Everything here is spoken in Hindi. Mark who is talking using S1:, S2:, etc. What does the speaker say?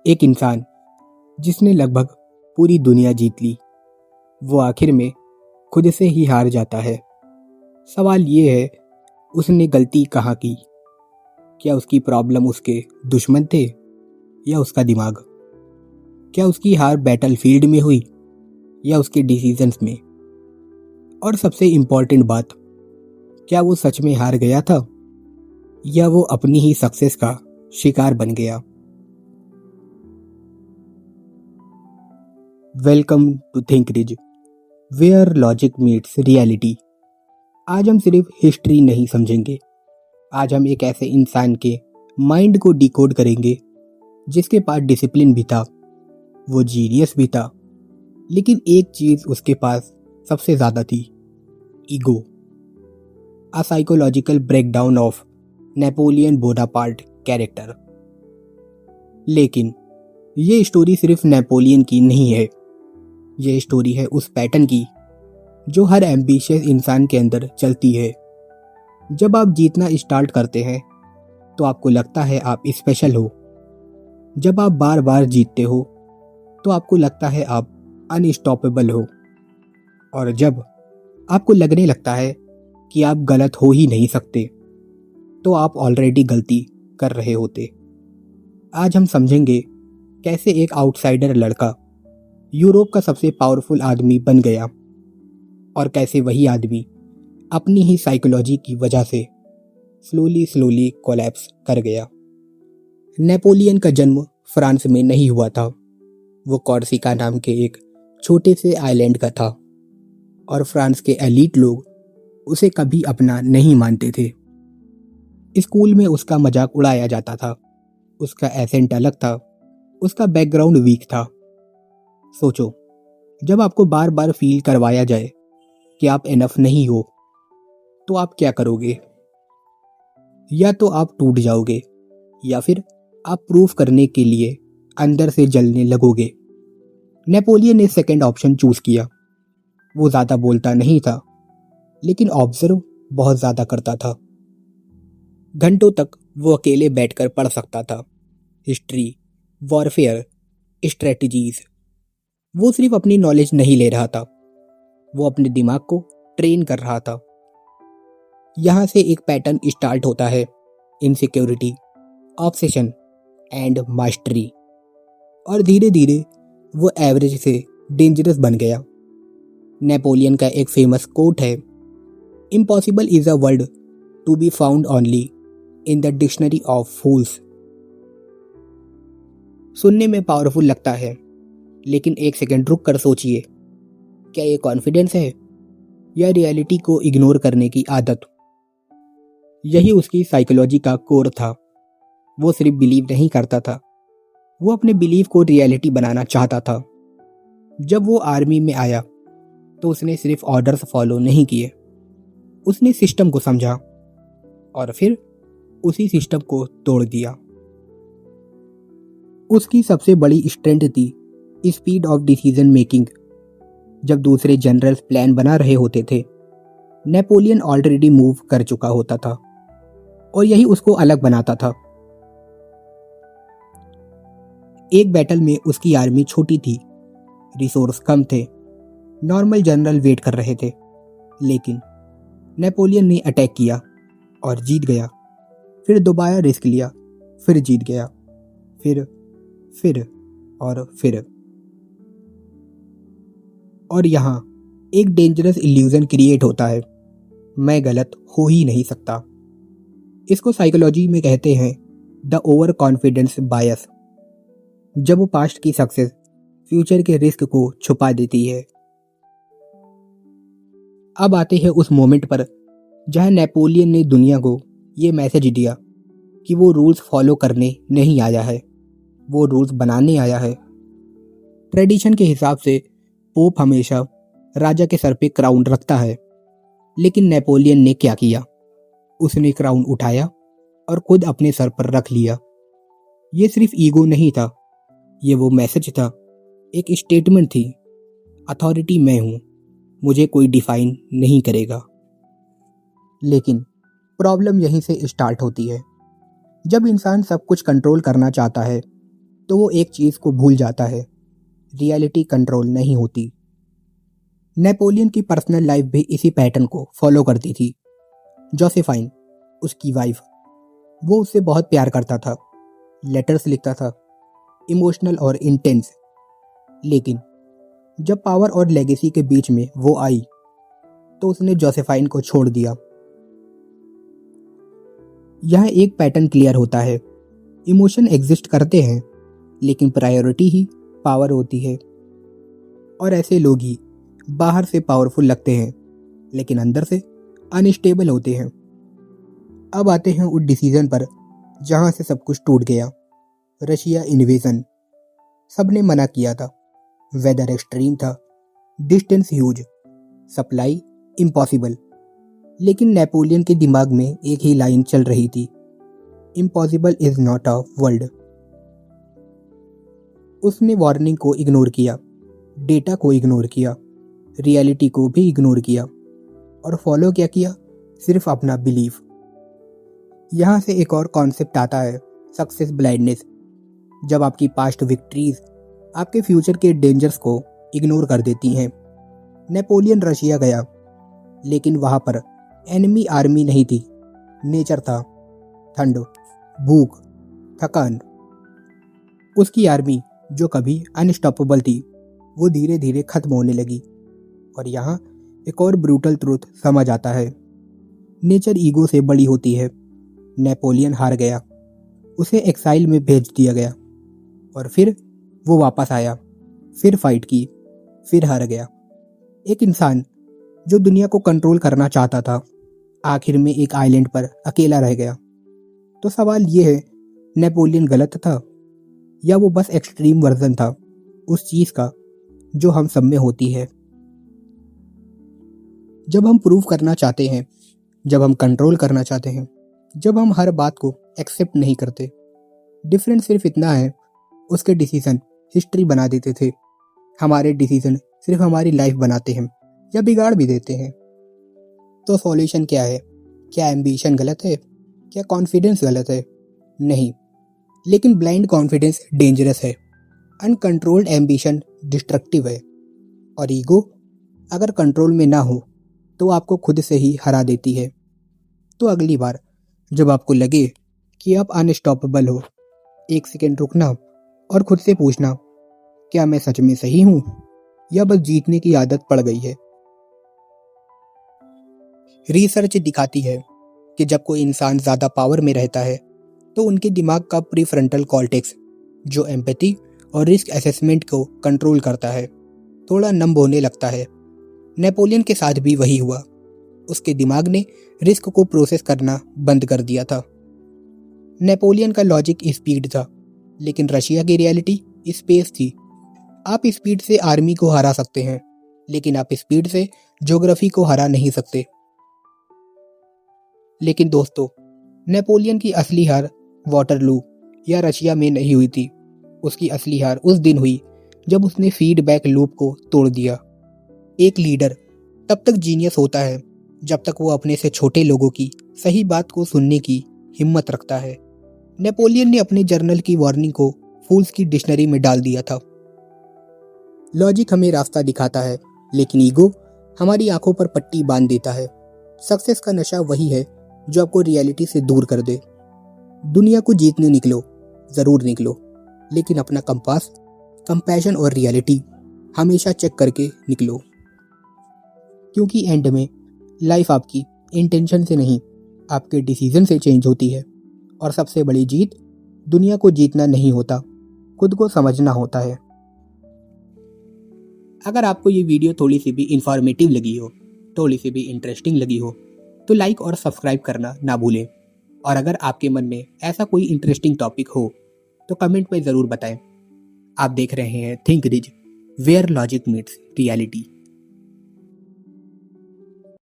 S1: एक इंसान जिसने लगभग पूरी दुनिया जीत ली, वो आखिर में खुद से ही हार जाता है। सवाल ये है, उसने गलती कहाँ की? क्या उसकी प्रॉब्लम उसके दुश्मन थे या उसका दिमाग? क्या उसकी हार बैटलफील्ड में हुई या उसके डिसीजंस में? और सबसे इम्पोर्टेंट बात, क्या वो सच में हार गया था या वो अपनी ही सक्सेस का शिकार बन गया? Welcome to Think Ridge, where logic meets reality. आज हम सिर्फ हिस्ट्री नहीं समझेंगे, आज हम एक ऐसे इंसान के माइंड को डिकोड करेंगे जिसके पास डिसिप्लिन भी था, वो जीनियस भी था, लेकिन एक चीज उसके पास सबसे ज्यादा थी, ego. A psychological breakdown of Napoleon Bonaparte character. लेकिन ये स्टोरी सिर्फ नेपोलियन की नहीं है, ये स्टोरी है उस पैटर्न की जो हर एम्बिशियस इंसान के अंदर चलती है। जब आप जीतना स्टार्ट करते हैं तो आपको लगता है आप स्पेशल हो। जब आप बार बार जीतते हो तो आपको लगता है आप अनस्टॉपेबल हो। और जब आपको लगने लगता है कि आप गलत हो ही नहीं सकते, तो आप ऑलरेडी गलती कर रहे होते। आज हम समझेंगे कैसे एक आउटसाइडर लड़का यूरोप का सबसे पावरफुल आदमी बन गया और कैसे वही आदमी अपनी ही साइकोलॉजी की वजह से स्लोली कोलैप्स कर गया। नेपोलियन का जन्म फ्रांस में नहीं हुआ था, वो कॉर्सिका नाम के एक छोटे से आइलैंड का था और फ्रांस के एलीट लोग उसे कभी अपना नहीं मानते थे। स्कूल में उसका मजाक उड़ाया जाता था, उसका एसेंट अलग था, उसका बैकग्राउंड वीक था। सोचो, जब आपको बार बार फील करवाया जाए कि आप इनफ नहीं हो, तो आप क्या करोगे? या तो आप टूट जाओगे या फिर आप प्रूफ करने के लिए अंदर से जलने लगोगे। नेपोलियन ने सेकंड ऑप्शन चूज किया। वो ज्यादा बोलता नहीं था, लेकिन ऑब्जर्व बहुत ज्यादा करता था। घंटों तक वो अकेले बैठकर पढ़ सकता था, हिस्ट्री, वॉरफेयर, स्ट्रेटजीज। वो सिर्फ अपनी नॉलेज नहीं ले रहा था, वो अपने दिमाग को ट्रेन कर रहा था। यहां से एक पैटर्न स्टार्ट होता है, इनसिक्योरिटी, ऑब्सेशन एंड मास्टरी। और धीरे धीरे वो एवरेज से डेंजरस बन गया। नेपोलियन का एक फेमस कोट है, impossible is a word to be found only in the dictionary of fools. सुनने में पावरफुल लगता है, लेकिन एक सेकंड रुक कर सोचिए, क्या ये कॉन्फिडेंस है या रियलिटी को इग्नोर करने की आदत? यही उसकी साइकोलॉजी का कोर था। वो सिर्फ बिलीव नहीं करता था, वो अपने बिलीव को रियलिटी बनाना चाहता था। जब वो आर्मी में आया तो उसने सिर्फ ऑर्डर्स फॉलो नहीं किए, उसने सिस्टम को समझा और फिर उसी सिस्टम को तोड़ दिया। उसकी सबसे बड़ी स्ट्रेंथ थी स्पीड ऑफ डिसीजन मेकिंग। जब दूसरे जनरल्स प्लान बना रहे होते थे, नेपोलियन ऑलरेडी मूव कर चुका होता था और यही उसको अलग बनाता था। एक बैटल में उसकी आर्मी छोटी थी, रिसोर्स कम थे, नॉर्मल जनरल वेट कर रहे थे, लेकिन नेपोलियन ने अटैक किया और जीत गया। फिर दोबारा रिस्क लिया, फिर जीत गया, फिर और फिर। और यहाँ एक डेंजरस इल्यूजन क्रिएट होता है, मैं गलत हो ही नहीं सकता। इसको साइकोलॉजी में कहते हैं द ओवर कॉन्फिडेंस बायस। जब वो पास्ट की सक्सेस फ्यूचर के रिस्क को छुपा देती है। अब आते हैं उस मोमेंट पर जहां नेपोलियन ने दुनिया को ये मैसेज दिया कि वो रूल्स फॉलो करने नहीं आया है, वो रूल्स बनाने आया है। ट्रेडिशन के हिसाब से पोप हमेशा राजा के सर पे क्राउन रखता है, लेकिन नेपोलियन ने क्या किया? उसने क्राउन उठाया और खुद अपने सर पर रख लिया। ये सिर्फ ईगो नहीं था, ये वो मैसेज था, एक स्टेटमेंट थी, अथॉरिटी मैं हूं, मुझे कोई डिफाइन नहीं करेगा। लेकिन प्रॉब्लम यहीं से स्टार्ट होती है। जब इंसान सब कुछ कंट्रोल करना चाहता है तो वो एक चीज़ को भूल जाता है, रियलिटी कंट्रोल नहीं होती। नेपोलियन की पर्सनल लाइफ भी इसी पैटर्न को फॉलो करती थी। जोसेफाइन, उसकी वाइफ, वो उससे बहुत प्यार करता था, लेटर्स लिखता था, इमोशनल और इंटेंस। लेकिन जब पावर और लेगेसी के बीच में वो आई तो उसने जोसेफाइन को छोड़ दिया। यहाँ एक पैटर्न क्लियर होता है, इमोशन एग्जिस्ट करते हैं लेकिन प्रायोरिटी ही पावर होती है। और ऐसे लोग ही बाहर से पावरफुल लगते हैं लेकिन अंदर से अनस्टेबल होते हैं। अब आते हैं उस डिसीजन पर जहाँ से सब कुछ टूट गया, रशिया इन्वेजन। सबने मना किया था, वेदर एक्सट्रीम था, डिस्टेंस ह्यूज, सप्लाई इम्पॉसिबल। लेकिन नेपोलियन के दिमाग में एक ही लाइन चल रही थी, impossible is not a world. उसने वार्निंग को इग्नोर किया, डेटा को इग्नोर किया, रियलिटी को भी इग्नोर किया और फॉलो क्या किया, सिर्फ अपना बिलीफ। यहाँ से एक और कॉन्सेप्ट आता है, सक्सेस ब्लाइंडनेस। जब आपकी पास्ट विक्ट्रीज आपके फ्यूचर के डेंजर्स को इग्नोर कर देती हैं। नेपोलियन रशिया गया लेकिन वहाँ पर एनिमी आर्मी नहीं थी, नेचर था, ठंड, भूख, थकान। उसकी आर्मी जो कभी अनस्टॉपेबल थी वो धीरे धीरे खत्म होने लगी। और यहाँ एक और ब्रूटल ट्रूथ समझ आता है, नेचर ईगो से बड़ी होती है। नेपोलियन हार गया, उसे एक्साइल में भेज दिया गया और फिर वो वापस आया, फिर फाइट की, फिर हार गया। एक इंसान जो दुनिया को कंट्रोल करना चाहता था आखिर में एक आइलैंड पर अकेला रह गया। तो सवाल ये है, नेपोलियन गलत था या वो बस एक्सट्रीम वर्जन था उस चीज का जो हम सब में होती है। जब हम प्रूव करना चाहते हैं, जब हम कंट्रोल करना चाहते हैं, जब हम हर बात को एक्सेप्ट नहीं करते, डिफरेंस सिर्फ इतना है, उसके डिसीजन हिस्ट्री बना देते थे, हमारे डिसीजन सिर्फ हमारी लाइफ बनाते हैं या बिगाड़ भी देते हैं। तो सॉल्यूशन क्या है? क्या एम्बिशन गलत है? क्या कॉन्फिडेंस गलत है? नहीं, लेकिन ब्लाइंड कॉन्फिडेंस डेंजरस है, अनकंट्रोल्ड एम्बिशन डिस्ट्रक्टिव है और ईगो अगर कंट्रोल में ना हो तो आपको खुद से ही हरा देती है। तो अगली बार जब आपको लगे कि आप अनस्टॉपेबल हो, एक सेकेंड रुकना और खुद से पूछना, क्या मैं सच में सही हूं या बस जीतने की आदत पड़ गई है। रिसर्च दिखाती है कि जब कोई इंसान ज्यादा पावर में रहता है तो उनके दिमाग का प्रीफ्रंटल कॉर्टेक्स, जो एम्पैथी और रिस्क असेसमेंट को कंट्रोल करता है, थोड़ा नम होने लगता है। नेपोलियन के साथ भी वही हुआ, उसके दिमाग ने रिस्क को प्रोसेस करना बंद कर दिया था। नेपोलियन का लॉजिक स्पीड था लेकिन रशिया की रियलिटी स्पेस थी। आप स्पीड से आर्मी को हरा सकते हैं लेकिन आप स्पीड से ज्योग्राफी को हरा नहीं सकते। लेकिन दोस्तों, नेपोलियन की असली हार वाटरलू या रशिया में नहीं हुई थी, उसकी असली हार उस दिन हुई जब उसने फीडबैक लूप को तोड़ दिया। एक लीडर तब तक जीनियस होता है जब तक वो अपने से छोटे लोगों की सही बात को सुनने की हिम्मत रखता है। नेपोलियन ने अपने जर्नल की वार्निंग को फूल्स की डिक्शनरी में डाल दिया था। लॉजिक हमें रास्ता दिखाता है लेकिन ईगो हमारी आंखों पर पट्टी बांध देता है। सक्सेस का नशा वही है जो आपको रियलिटी से दूर कर दे। दुनिया को जीतने निकलो, जरूर निकलो, लेकिन अपना कंपास, कंपैशन और रियलिटी हमेशा चेक करके निकलो, क्योंकि एंड में लाइफ आपकी इंटेंशन से नहीं, आपके डिसीजन से चेंज होती है। और सबसे बड़ी जीत दुनिया को जीतना नहीं होता, खुद को समझना होता है। अगर आपको ये वीडियो थोड़ी सी भी इंफॉर्मेटिव लगी हो, थोड़ी सी भी इंटरेस्टिंग लगी हो तो लाइक और सब्सक्राइब करना ना भूलें। और अगर आपके मन में ऐसा कोई इंटरेस्टिंग टॉपिक हो तो कमेंट में ज़रूर बताएं। आप देख रहे हैं Think Rich, where logic meets reality.